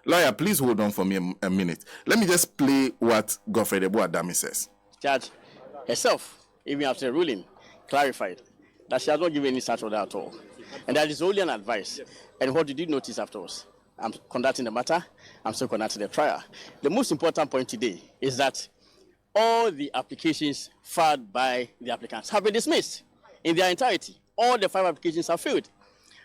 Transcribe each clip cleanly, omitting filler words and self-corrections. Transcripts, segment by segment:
Lawyer, please hold on for me a minute. Let me just play what Godfrey Adami says. Judge herself, even after the ruling, clarified that she has not given any such order at all. And that is only an advice. And what did you notice afterwards? I'm conducting the matter. I'm still conducting the trial. The most important point today is that all the applications filed by the applicants have been dismissed in their entirety. All the 5 applications have failed.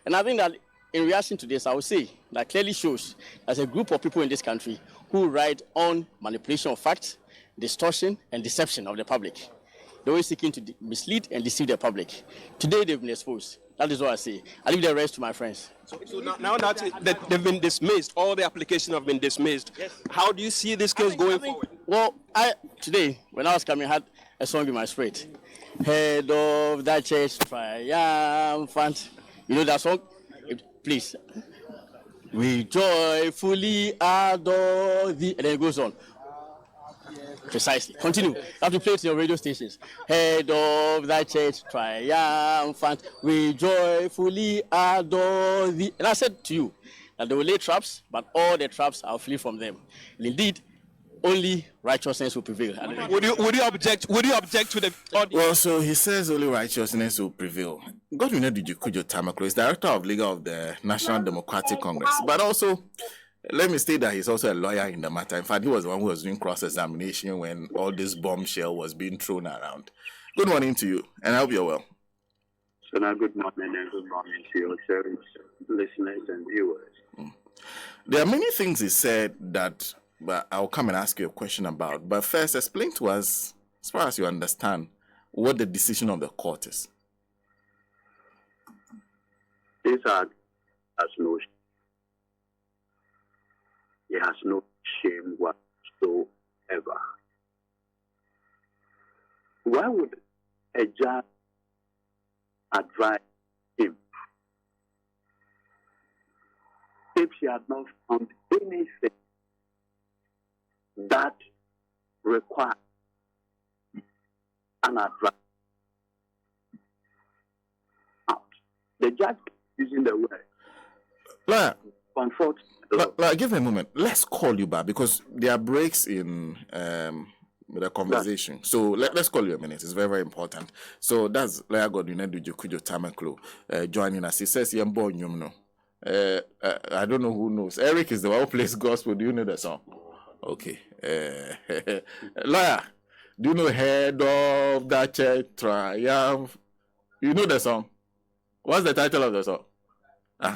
And I think that in reaction to this, I would say that clearly shows there's a group of people in this country who ride on manipulation of facts, distortion, and deception of the public. They're always seeking to mislead and deceive the public. Today, they've been exposed. That is what I say. I leave the rest to my friends. So now that they've been dismissed, all the applications have been dismissed. Yes. How do you see this case going forward? Well, today, when I was coming, I had a song in my spirit. Head of the church triumphant. You know that song? Please. We joyfully adore thee. And then it goes on. Precisely. Continue. You have to play it in your radio stations. Head of thy church triumphant, we joyfully adore thee. And I said to you that they will lay traps, but all the traps are flee from them. And indeed, only righteousness will prevail. Would you object to the audience? Well, so he says only righteousness will prevail. Edudzi Tamekloe is director of legal of the National Democratic Congress, but also, let me state that he's also a lawyer in the matter. In fact, he was the one who was doing cross-examination when all this bombshell was being thrown around. Good morning to you, and I hope you're well. So now, good morning and good morning to your cherished listeners and viewers. There are many things he said that I'll come and ask you a question about. But first, explain to us, as far as you understand, what the decision of the court is. This act has no shame. It has no shame whatsoever. Why would a judge advise him if she had not found anything that requires an advice? The judge using the word comfort. Give me a moment. Let's call you back because there are breaks in the conversation. So let's call you a minute. It's very, very important. So that's Lawyer Edudzi Tamekloe joining us. He says, I don't know who knows. Eric is the one who plays gospel. Do you know the song? Okay. Lawyer, do you know Head of the Church Triumph? You know the song? What's the title of the song?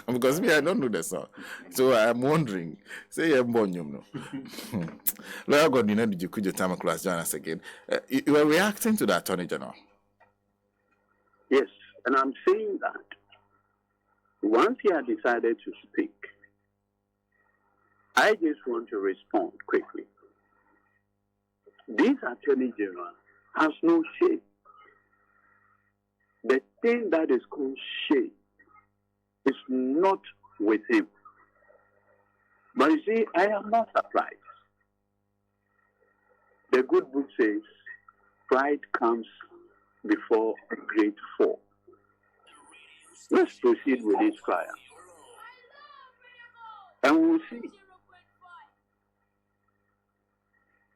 Because me, I don't know the song. So I'm wondering. Say, Lawyer Edudzi Tamekloe join us again. You were reacting to the Attorney General. Yes, and I'm saying that once he had decided to speak, I just want to respond quickly. This Attorney General has no shame. The thing that is called shame is not with him. But you see, I am not surprised. The good book says, pride comes before a great fall. Let's proceed with this trial. And we'll see.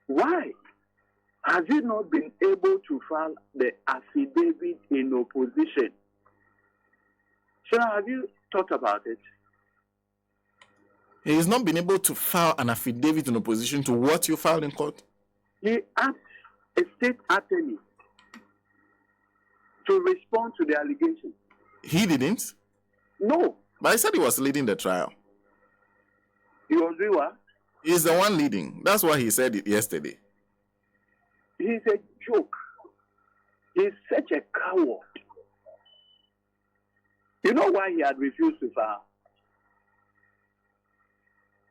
Why has he not been able to file the affidavit in opposition? So have you thought about it? He has not been able to file an affidavit in opposition to what you filed in court? He asked a state attorney to respond to the allegation. He didn't? No. But he said he was leading the trial. He was doing what? He's the one leading. That's why he said it yesterday. He's a joke. He's such a coward. You know why he had refused to file?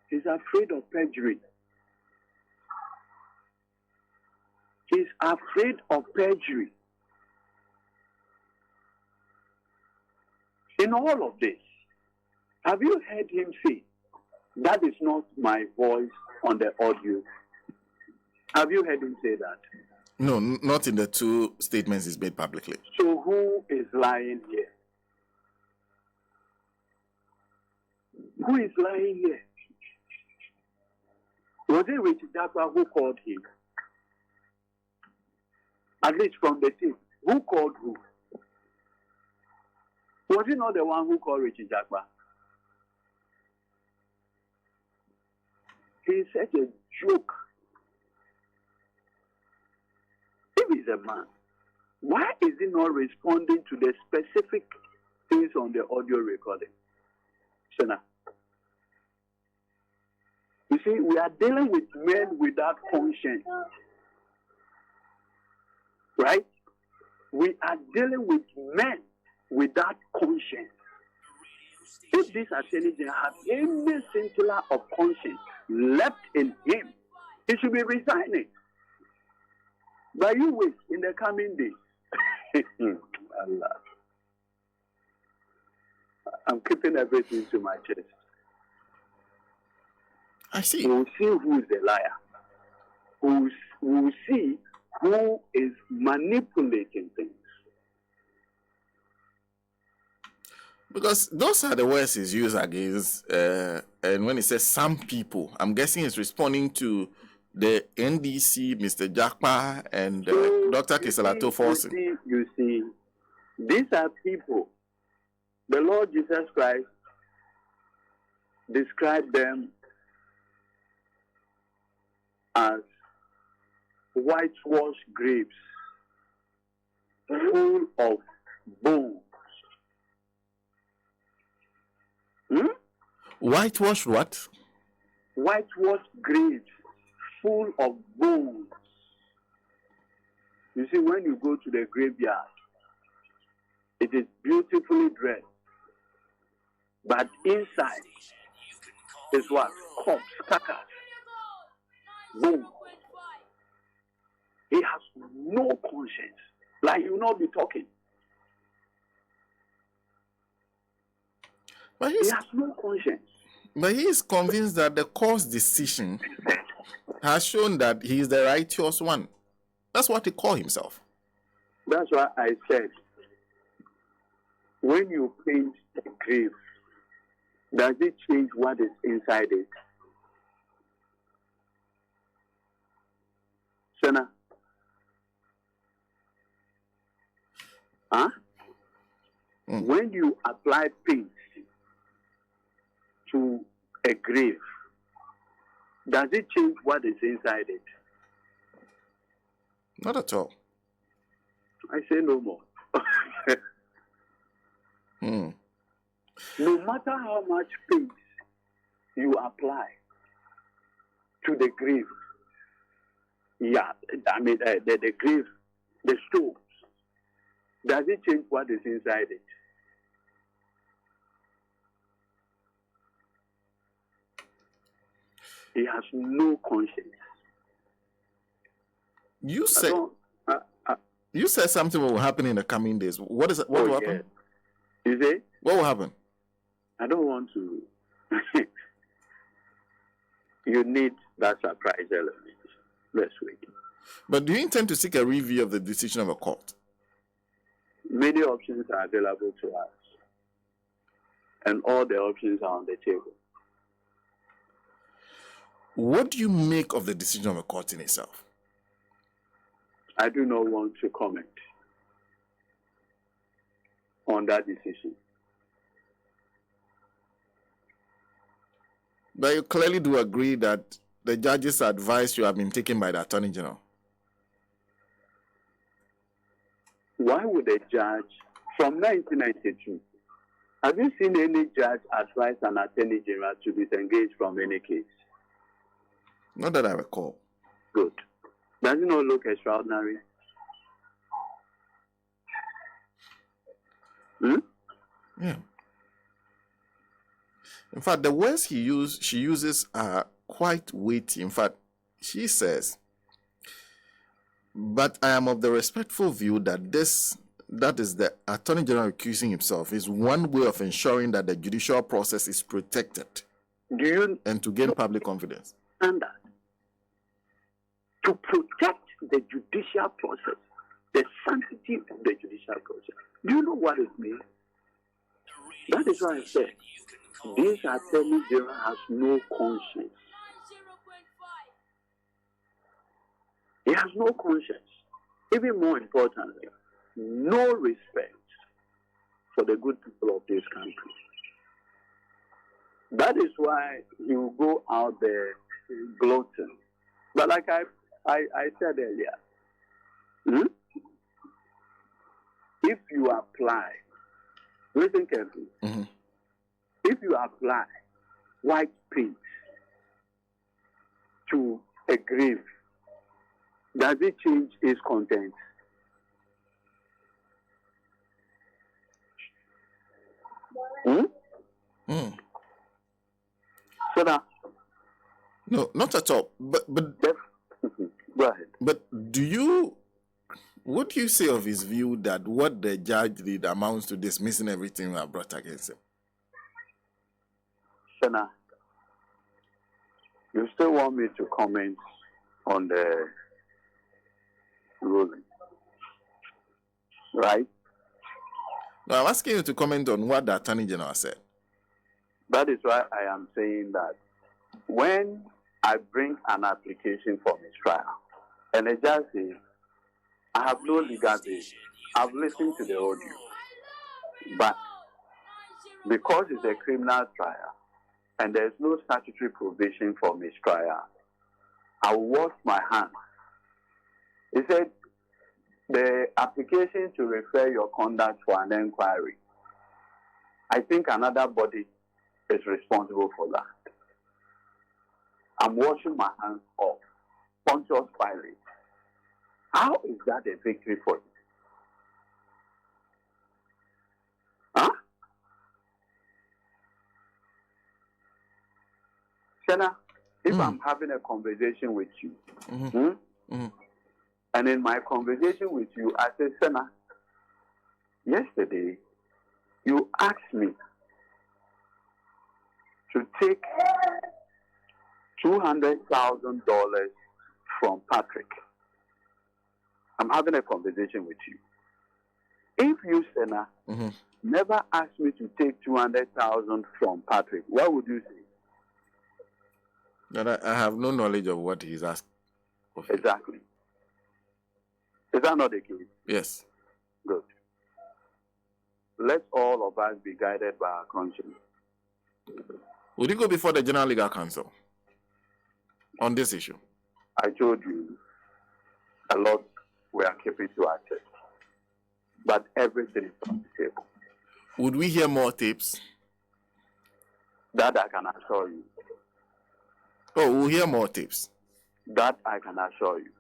He's afraid of perjury. He's afraid of perjury. In all of this, have you heard him say, that is not my voice on the audio? Have you heard him say that? No, not in the two statements he's made publicly. So who is lying here? Who is lying here? Was it Richard Dakwa who called him? At least from the team. Who called who? Was he not the one who called Richard Dakwa? He is such a joke. If he's a man, why is he not responding to the specific things on the audio recording? Shana. You see, we are dealing with men without conscience. Right? We are dealing with men without conscience. If this attorney general has any scintilla of conscience left in him, he should be resigning. But you wait in the coming days. Allah. I'm keeping everything to my chest. I see. We'll see who is the liar. We'll see who is manipulating things. Because those are the words he's used against, and when he says some people, I'm guessing he's responding to the NDC, Mr. Jakpa, and Dr. Kisalato Forson. You see, these are people. The Lord Jesus Christ described them as whitewashed grapes full of bones. Whitewashed what? Whitewashed grapes full of bones. You see, when you go to the graveyard, it is beautifully dressed. But inside is what? Corpse, carcass, bones. He has no conscience. Like he will not be talking. But He has no conscience. But he is convinced that the court's decision has shown that he is the righteous one. That's what he called himself. That's why I said, when you paint a grave, does it change what is inside it? Sana? Huh? When you apply paint to a grave, does it change what is inside it? Not at all. I say no more. No matter how much paint you apply to the grave, the grave, the stones, does it change what is inside it? He has no conscience. You said something will happen in the coming days. What is it? What will happen? You say? What will happen? I don't want to. You need that surprise element. Let's wait. But do you intend to seek a review of the decision of a court? Many options are available to us. And all the options are on the table. What do you make of the decision of a court in itself? I do not want to comment on that decision. But you clearly do agree that the judge's advice should have been taken by the Attorney General. Why would a judge, from 1992, have you seen any judge advise an Attorney General to disengage from any case? Not that I recall. Good. Does it not look extraordinary? Yeah. In fact, the words she uses are quite weighty. In fact, she says, but I am of the respectful view that that is the Attorney General accusing himself, is one way of ensuring that the judicial process is protected and to gain public confidence. And that to protect the judicial process, the sanctity of the judicial process. Do you know what it means? That is why I said, this Attorney General has no conscience. He has no conscience. Even more importantly, no respect for the good people of this country. That is why he will go out there gloating. But like I said earlier, if you apply, listen carefully, if you apply white paint to a grave, does it change its content? So now, No, not at all. But go ahead. But what do you say of his view that what the judge did amounts to dismissing everything we have brought against him? Senna, you still want me to comment on the ruling, right? No, I'm asking you to comment on what the Attorney General said. That is why I am saying that when I bring an application for mistrial, and the judge says, I have no legal basis, I've listened to the audio, but because it's a criminal trial and there's no statutory provision for mistrial, I will wash my hands. He said, the application to refer your conduct for an inquiry, I think another body is responsible for that. I'm washing my hands off. Pontius Pilate. How is that a victory for you? Huh? Senna, if I'm having a conversation with you, and in my conversation with you, I say, Senna, yesterday you asked me to take $200,000 from Patrick. I'm having a conversation with you. If you, Senna, never asked me to take $200,000 from Patrick, what would you say? That I have no knowledge of what he's asked. Exactly. Is that not the case? Yes. Good. Let all of us be guided by our conscience. Would you go before the General Legal Counsel on this issue? I told you a lot we are keeping to our chest, but everything is on the table. Would we hear more tapes? That I can assure you. Oh, we'll hear more tapes. That I can assure you.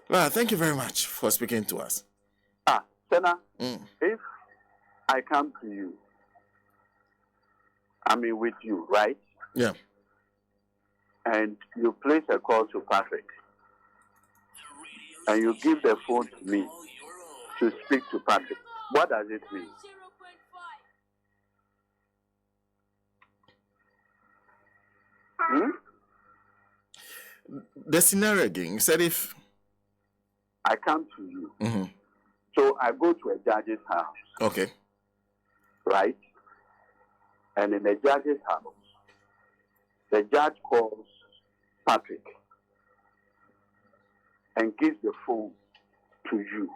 Well, thank you very much for speaking to us. Senna, if I come to you, I mean with you, right? Yeah. And you place a call to Patrick, and you give the phone to me to speak to Patrick, what does it mean? The scenario again, you said if I come to you, so I go to a judge's house. Okay. Right? And in the judge's house, the judge calls Patrick and gives the phone to you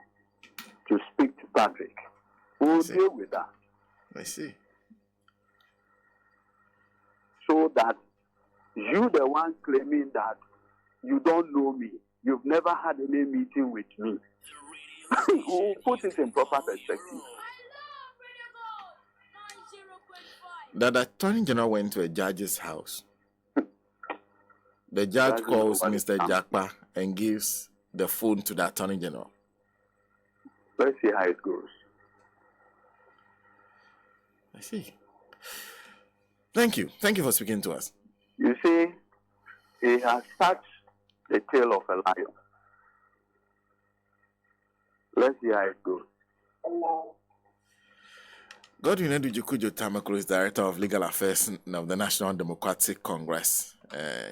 to speak to Patrick. Who will deal with that. I see. So that you, the one claiming that you don't know me, you've never had any meeting with me, we'll put it in proper perspective. That the Attorney General went to a judge's house. The judge calls Mr. Jakpa and gives the phone to the Attorney General. Let's see how it goes. I see. Thank you. Thank you for speaking to us. You see, he has touched the tail of a lion. Let's see how it goes. Godwin Edudzi Tamekloe is Director of Legal Affairs of the National Democratic Congress.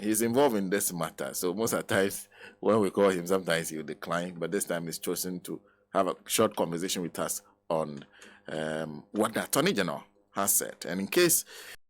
He's involved in this matter, so most of the times when we call him, sometimes he will decline, but this time he's chosen to have a short conversation with us on what the Attorney General has said. And in case